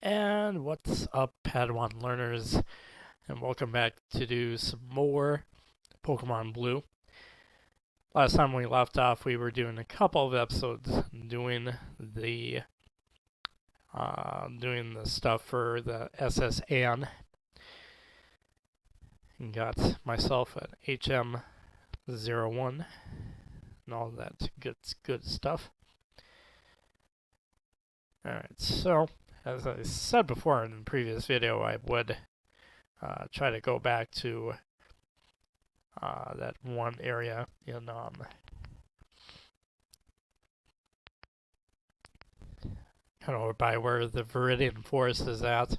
And what's up, Padawan learners? And welcome back to do some more Pokemon Blue. Last time we left off, we were doing a couple of episodes doing the stuff for the SS Anne, and got myself an HM01 and all that good stuff. Alright, so as I said before in the previous video, I would try to go back to that one area in kind of by where the Viridian Forest is at,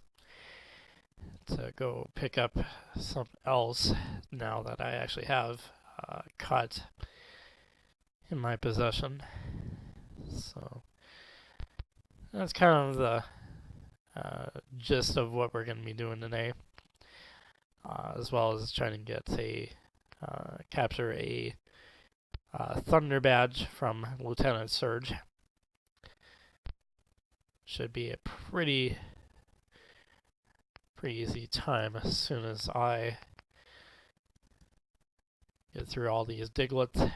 to go pick up something else now that I actually have cut in my possession. So that's kind of the gist of what we're going to be doing today, as well as trying to get capture a Thunder Badge from Lieutenant Surge. Should be a pretty easy time as soon as I get through all these Digletts.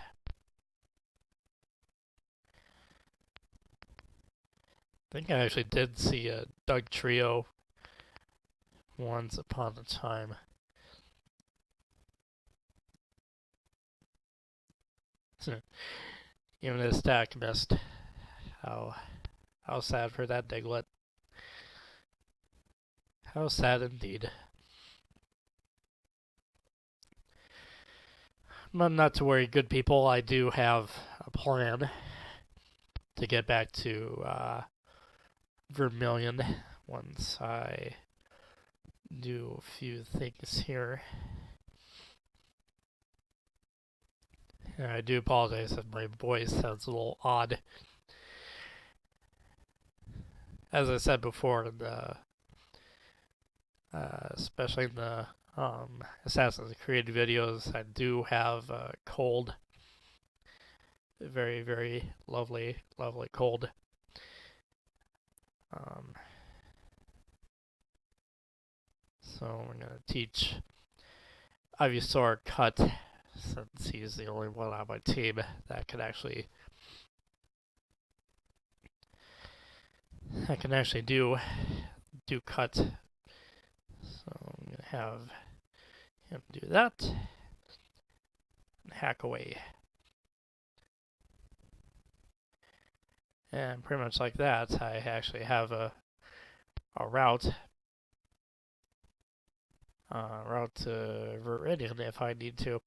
I think I actually did see a Doug Trio once upon a time. Even his stack missed. How sad for that Diglett. How sad indeed. But not to worry, good people. I do have a plan to get back to Vermilion once I do a few things here. And I do apologize if my voice sounds a little odd. As I said before, especially in the Assassin's Creed videos, I do have a cold. A very, very lovely cold. So we're going to teach Ivysaur Cut, since he's the only one on my team that can actually do cut. So I'm going to have him do that and hack away. And pretty much like that, I actually have a route to Viridian if I need to.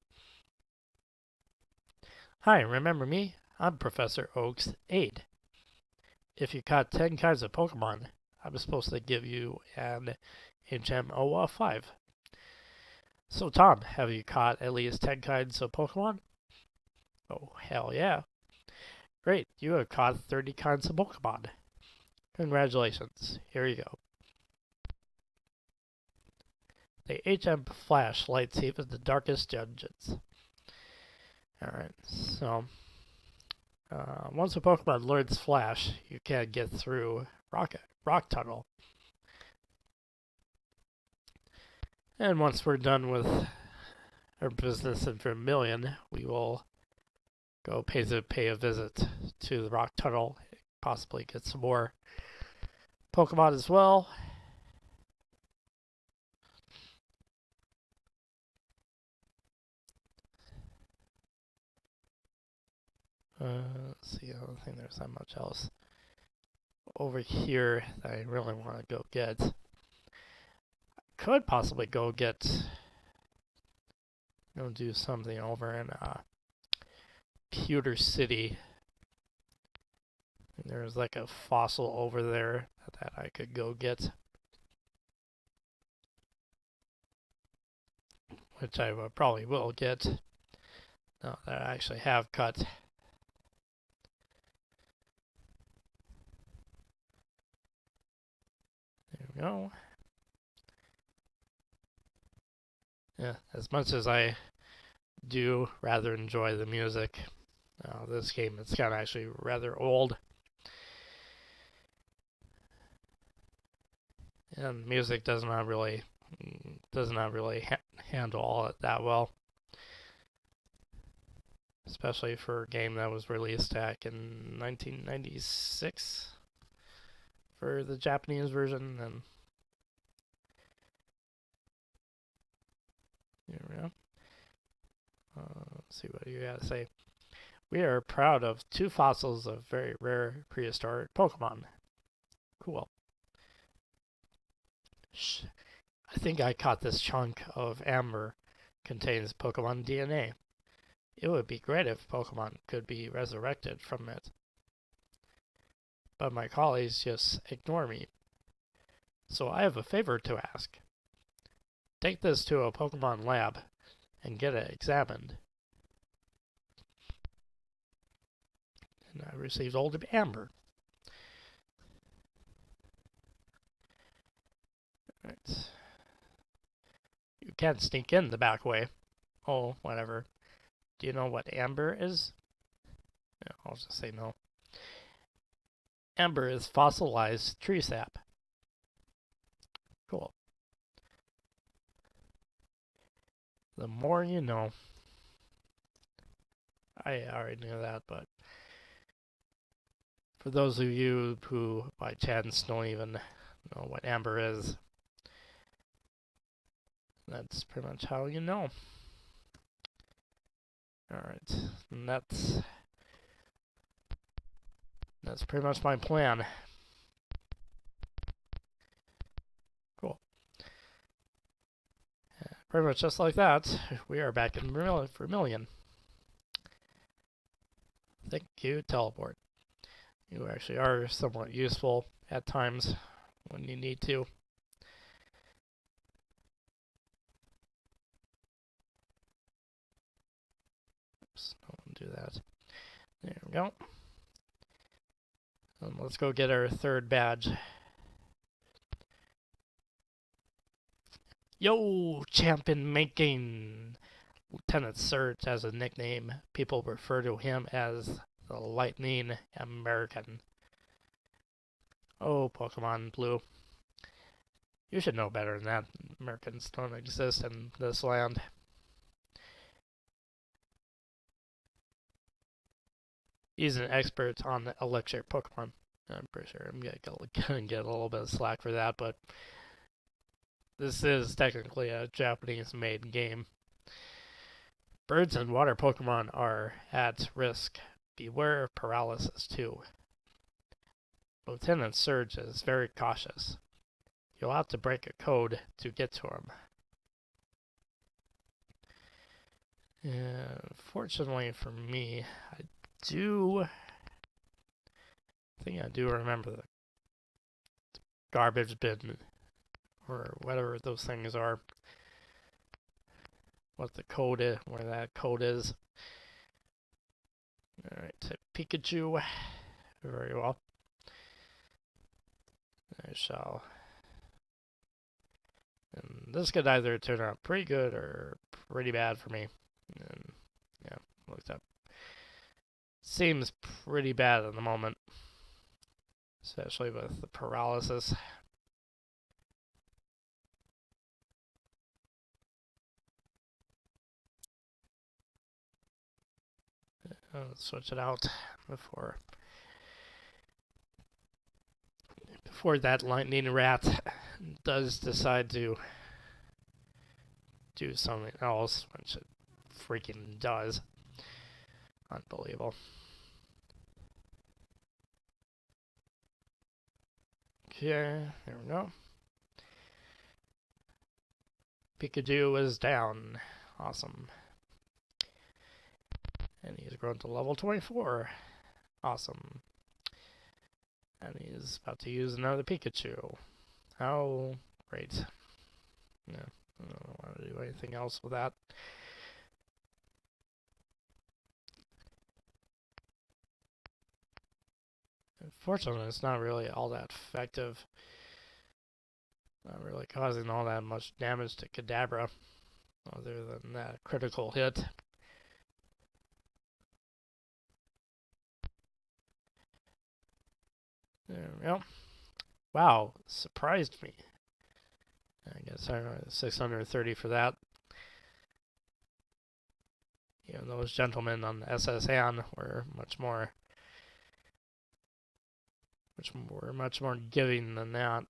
Hi, remember me? I'm Professor Oak's aide. If you caught 10 kinds of Pokemon, I'm supposed to give you an HM05. So Tom, have you caught at least 10 kinds of Pokemon? Oh, hell yeah. Great, you have caught 30 kinds of Pokemon. Congratulations, here you go. The HM Flash lights even the darkest dungeons. Alright, so once a Pokemon learns Flash, you can get through Rock Tunnel. And once we're done with our business in Vermilion, we will go pay a visit to the Rock Tunnel, possibly get some more Pokemon as well. Let's see, I don't think there's that much else over here that I really want to go get. I could possibly go do something over in Pewter City. There's like a fossil over there that I could go get, which I probably will get now that I actually have cut. There we go. Yeah, as much as I do rather enjoy the music, this game, it's kind of actually rather old. and music does not really handle it that well, especially for a game that was released back in 1996 for the Japanese version. And here we go. Let's see what you got to say. We are proud of 2 fossils of very rare prehistoric Pokemon. Cool. Shh. I think I caught this chunk of amber contains Pokemon DNA. It would be great if Pokemon could be resurrected from it. But my colleagues just ignore me. So I have a favor to ask. Take this to a Pokemon lab and get it examined. And I received old amber. Right. You can't sneak in the back way. Oh, whatever. Do you know what amber is? Yeah, I'll just say no. Amber is fossilized tree sap. Cool. The more you know. I already knew that, but for those of you who by chance don't even know what amber is, that's pretty much how you know. Alright, and that's pretty much my plan. Cool. Pretty much just like that, we are back in Vermilion. Thank you, teleport. You actually are somewhat useful at times when you need to. Oops, don't do that. There we go. And let's go get our 3rd badge. Yo, champion making! Lieutenant Surge has a nickname. People refer to him as the Lightning American. Oh, Pokemon Blue. You should know better than that. Americans don't exist in this land. He's an expert on the electric Pokemon. I'm pretty sure I'm gonna get a little bit of slack for that, but this is technically a Japanese-made game. Birds and water Pokemon are at risk. Beware of paralysis, too. Lieutenant Surge is very cautious. You'll have to break a code to get to him. And fortunately for me, I think I do remember the garbage bin, or whatever those things are. What the code is, where that code is. Alright, Pikachu. Very well. I shall. And this could either turn out pretty good or pretty bad for me. And yeah, looked up. Seems pretty bad at the moment, especially with the paralysis. Let's switch it out before that lightning rat does decide to do something else, which it freaking does. Unbelievable. Okay, there we go. Pikachu is down. Awesome. And he's grown to level 24. Awesome. And he's about to use another Pikachu. Oh, great. Yeah, I don't want to do anything else with that. Unfortunately, it's not really all that effective. Not really causing all that much damage to Kadabra, other than that critical hit. There we go. Wow, surprised me. I guess 630 for that. You know, those gentlemen on the SSN were much more giving than that.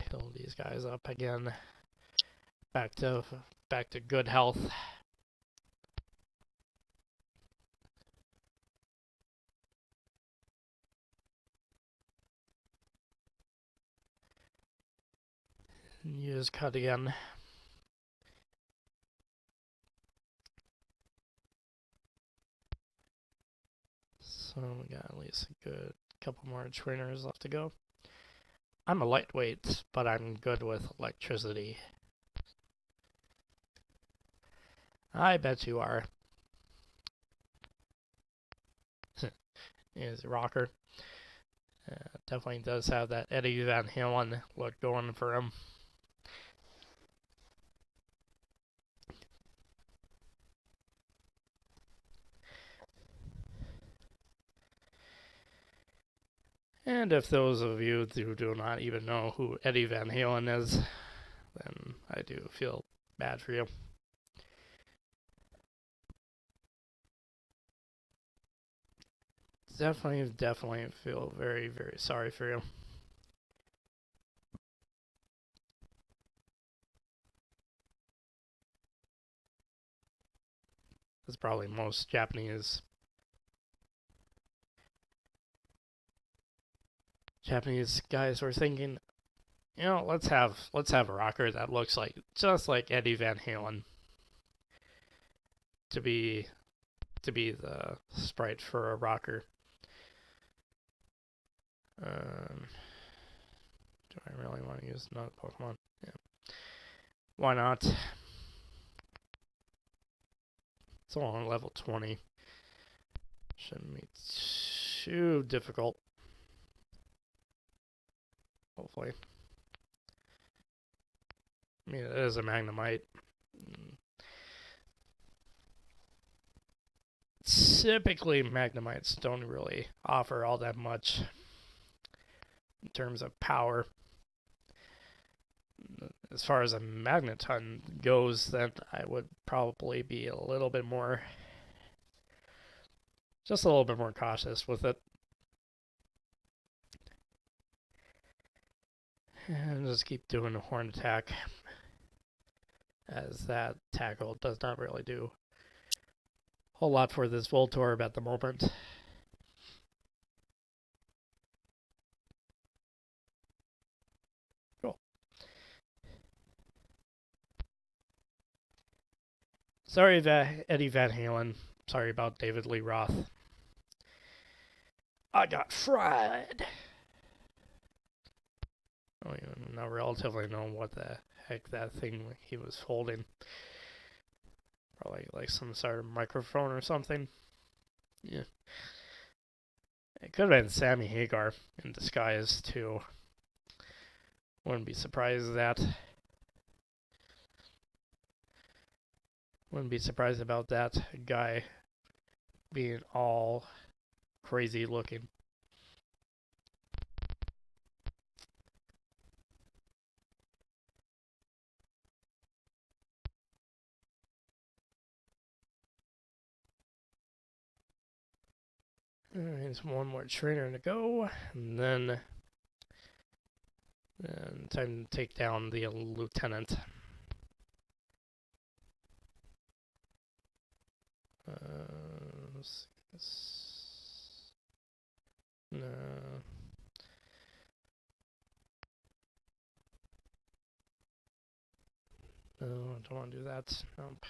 Heal these guys up again. Back to good health. Use cut again. So we got at least a good couple more trainers left to go. I'm a lightweight, but I'm good with electricity. I bet you are. Here's a rocker. Definitely does have that Eddie Van Halen look going for him. And if those of you who do not even know who Eddie Van Halen is, then I do feel bad for you. Definitely feel very, very sorry for you. That's probably most Japanese guys were thinking, you know, let's have a rocker that looks like just like Eddie Van Halen to be the sprite for a rocker. Do I really want to use another Pokemon? Yeah. Why not? It's only level 20. Shouldn't be too difficult. Hopefully. I mean, it is a Magnemite. Typically, Magnemites don't really offer all that much in terms of power. As far as a Magneton goes, then I would probably be a little bit more, just a little bit more cautious with it. And just keep doing a horn attack, as that tackle does not really do a whole lot for this Voltorb at the moment. Cool. Sorry, Eddie Van Halen. Sorry about David Lee Roth. I got fried. I don't even know relatively know what the heck that thing he was holding. Probably like some sort of microphone or something. Yeah. It could have been Sammy Hagar in disguise too. Wouldn't be surprised at that. Wouldn't be surprised about that guy being all crazy looking. There's one more trainer to go, and then time to take down the lieutenant. No. No, I don't want to do that. Nope.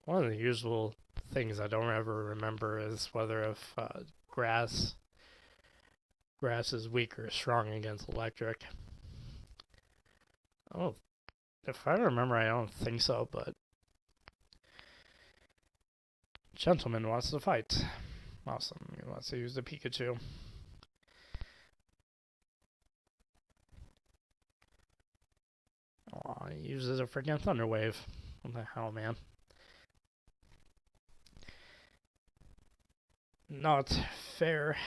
One of the usual things I don't ever remember is whether if grass is weak or strong against electric. Oh, if I remember, I don't think so, but gentleman wants to fight. Awesome. He wants to use the Pikachu. Oh, he uses a freaking Thunder Wave. What the hell, man? Not fair.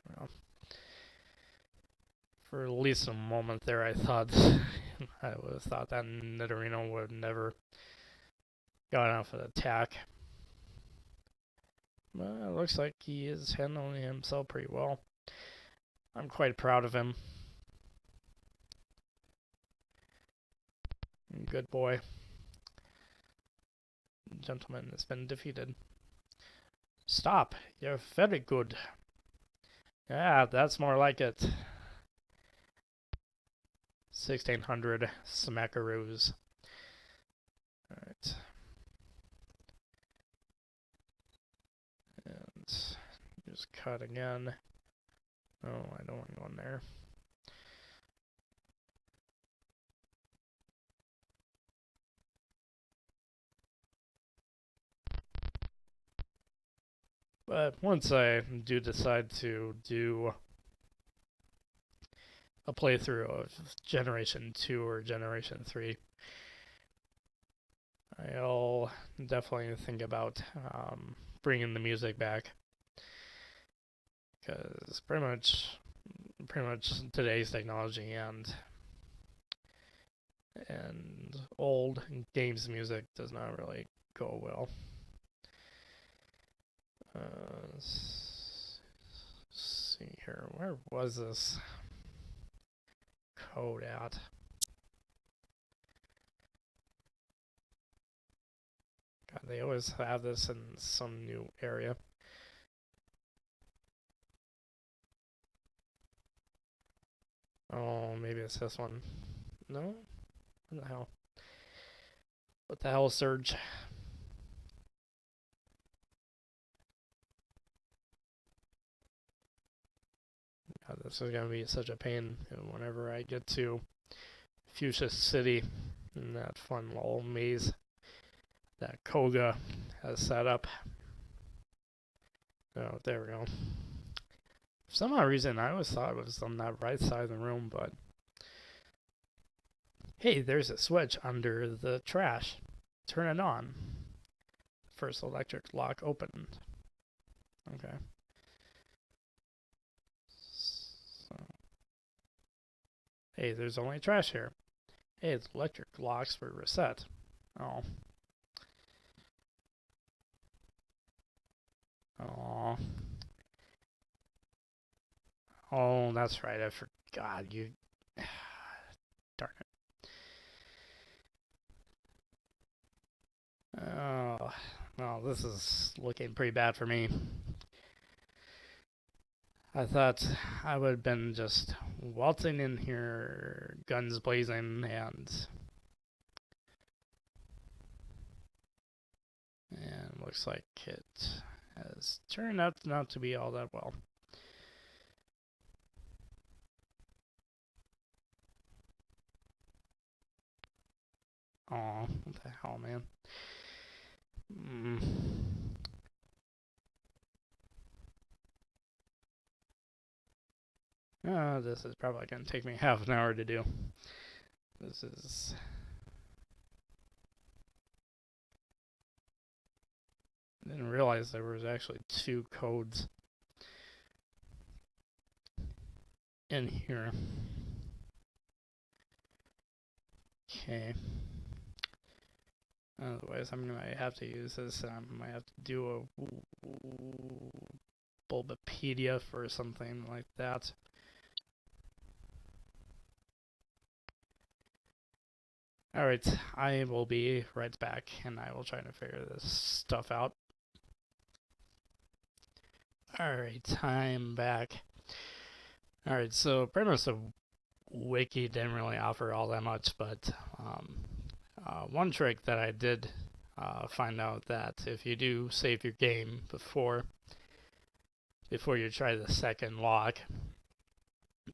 Well, for at least a moment there, I thought I would have thought that Nidorino would have never got off an attack. But it looks like he is handling himself pretty well. I'm quite proud of him. Good boy. Gentleman has been defeated. Stop. You're very good. Yeah, that's more like it. 1600 smackaroos. Alright. And just cut again. Oh, I don't want to go in there. But once I do decide to do a playthrough of Generation 2 or Generation 3, I'll definitely think about bringing the music back. Because pretty much today's technology and old games music does not really go well. Let's see here. Where was this code at? God, they always have this in some new area. Oh, maybe it's this one. No? What the hell? What the hell, Surge? God, this is gonna be such a pain whenever I get to Fuchsia City in that fun little maze that Koga has set up. Oh, there we go. For some odd reason, I always thought it was on that right side of the room, but hey, there's a switch under the trash. Turn it on. First electric lock opened. Okay. So. Hey, there's only trash here. Hey, the electric locks were reset. Oh. Oh. Oh, that's right. I forgot. You. Darn it. Oh, well, this is looking pretty bad for me. I thought I would have been just waltzing in here, guns blazing, and looks like it has turned out not to be all that well. Aw, what the hell, man? This is probably going to take me half an hour to do. This is... I didn't realize there was actually 2 codes in here. Okay. Otherwise, I'm going to have to use this. I might have to do a Bulbapedia for something like that. Alright, I will be right back, and I will try to figure this stuff out. Alright, I'm back. Alright, so pretty much the wiki didn't really offer all that much, but one trick that I did find out that if you do save your game before you try the second lock,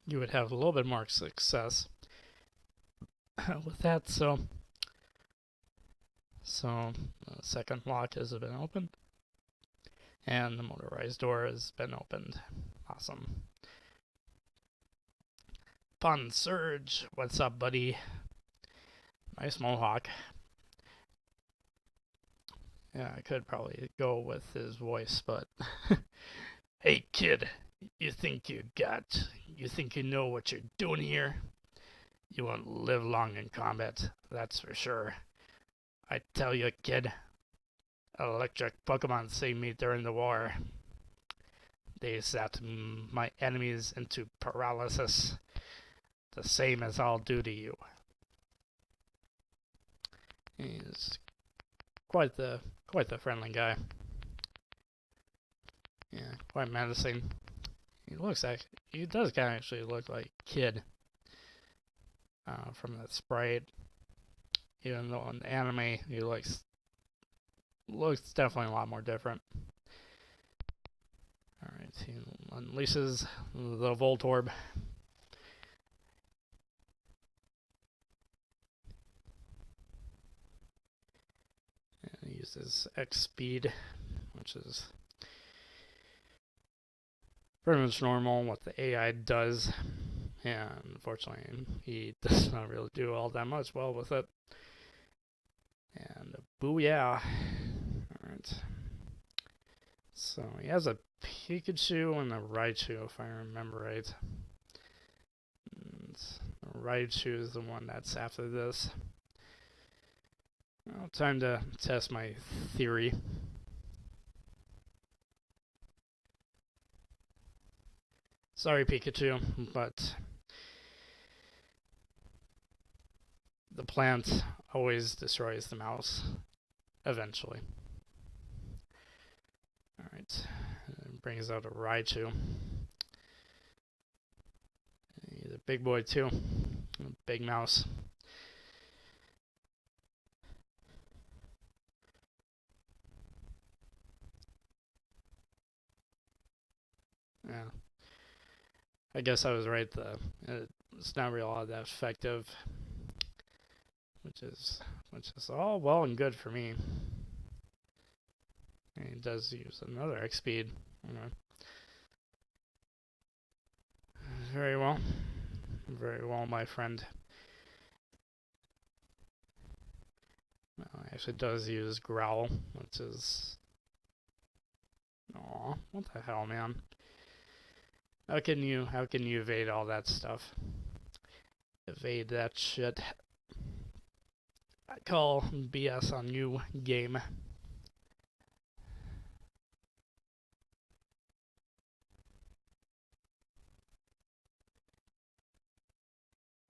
you would have a little bit more success with that. So the second lock has been opened, and the motorized door has been opened. Awesome. Fun Surge. What's up, buddy? Nice mohawk. Yeah, I could probably go with his voice, but... Hey, kid. You think you know what you're doing here? You won't live long in combat, that's for sure. I tell you, kid. Electric Pokemon saved me during the war. They set my enemies into paralysis, the same as I'll do to you. He's quite the friendly guy. Yeah, quite menacing. He does kind of actually look like Kid from that sprite. Even though in the anime he looks definitely a lot more different. Alright, he unleashes the Voltorb. And he uses X speed, which is pretty much normal what the AI does. Yeah, unfortunately, he does not really do all that much well with it. And booyah. Alright. So he has a Pikachu and a Raichu, if I remember right. And Raichu is the one that's after this. Well, time to test my theory. Sorry, Pikachu, but the plant always destroys the mouse, eventually. Alright, brings out a Raichu. He's a big boy too, a big mouse. Yeah. I guess I was right, it's not really all that effective. Which is all well and good for me. And he does use another X speed. Very well. Very well, my friend. Well, he actually does use Growl, which is... Aw, what the hell, man? How can you evade all that stuff? Evade that shit. I call BS on you, game.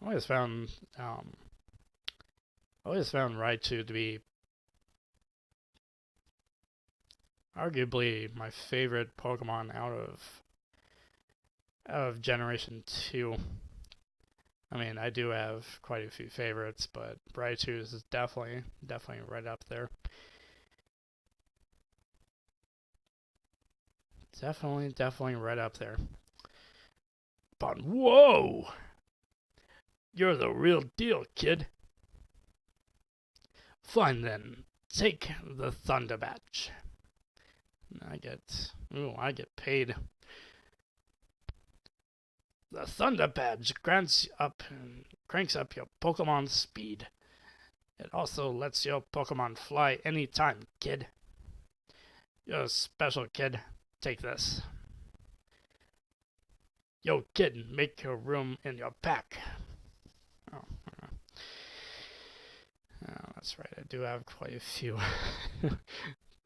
I always found Raichu to be arguably my favorite Pokemon out of Generation 2. I mean, I do have quite a few favorites, but Raichu is definitely right up there. Definitely right up there. But whoa! You're the real deal, kid. Fine then, take the Thunder Badge. I get paid. The Thunder Badge cranks up your Pokemon speed. It also lets your Pokemon fly anytime, kid. You're a special, kid. Take this. Yo, kid, make your room in your pack. Oh, that's right. I do have quite a few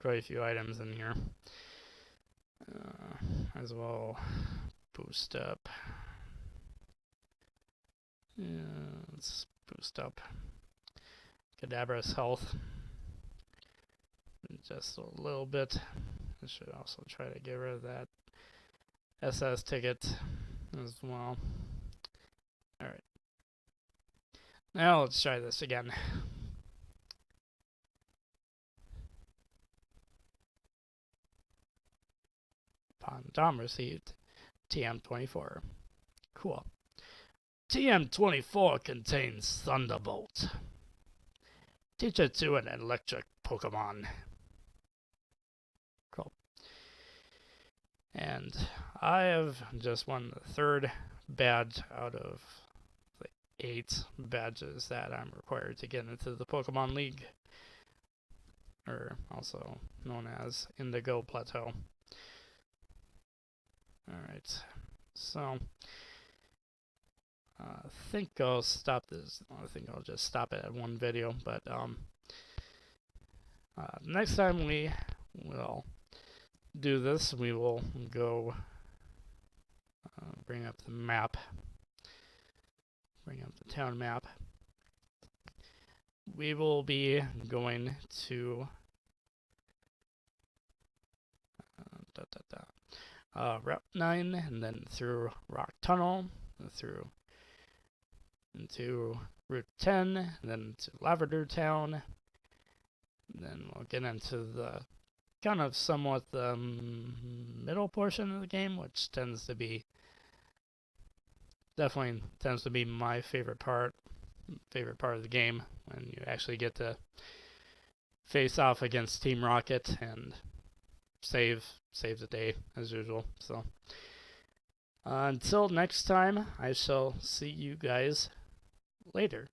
items in here. As well, boost up. Yeah, let's boost up Kadabra's health just a little bit. I should also try to get rid of that SS ticket as well. Alright. Now let's try this again. DarthTom received TM24. Cool. TM24 contains Thunderbolt. Teach it to an electric Pokemon. Cool. And I have just won the third badge out of 8 badges that I'm required to get into the Pokemon League, or also known as Indigo Plateau. Alright, so I think I'll stop this. I think I'll just stop it at one video, but next time we will do this, we will go bring up the map, bring up the town map. We will be going to Route 9, and then through Rock Tunnel, through into Route 10, and then to Lavender Town. And then we'll get into the kind of somewhat the middle portion of the game, which definitely tends to be my favorite part of the game, when you actually get to face off against Team Rocket and save the day as usual. So until next time, I shall see you guys later.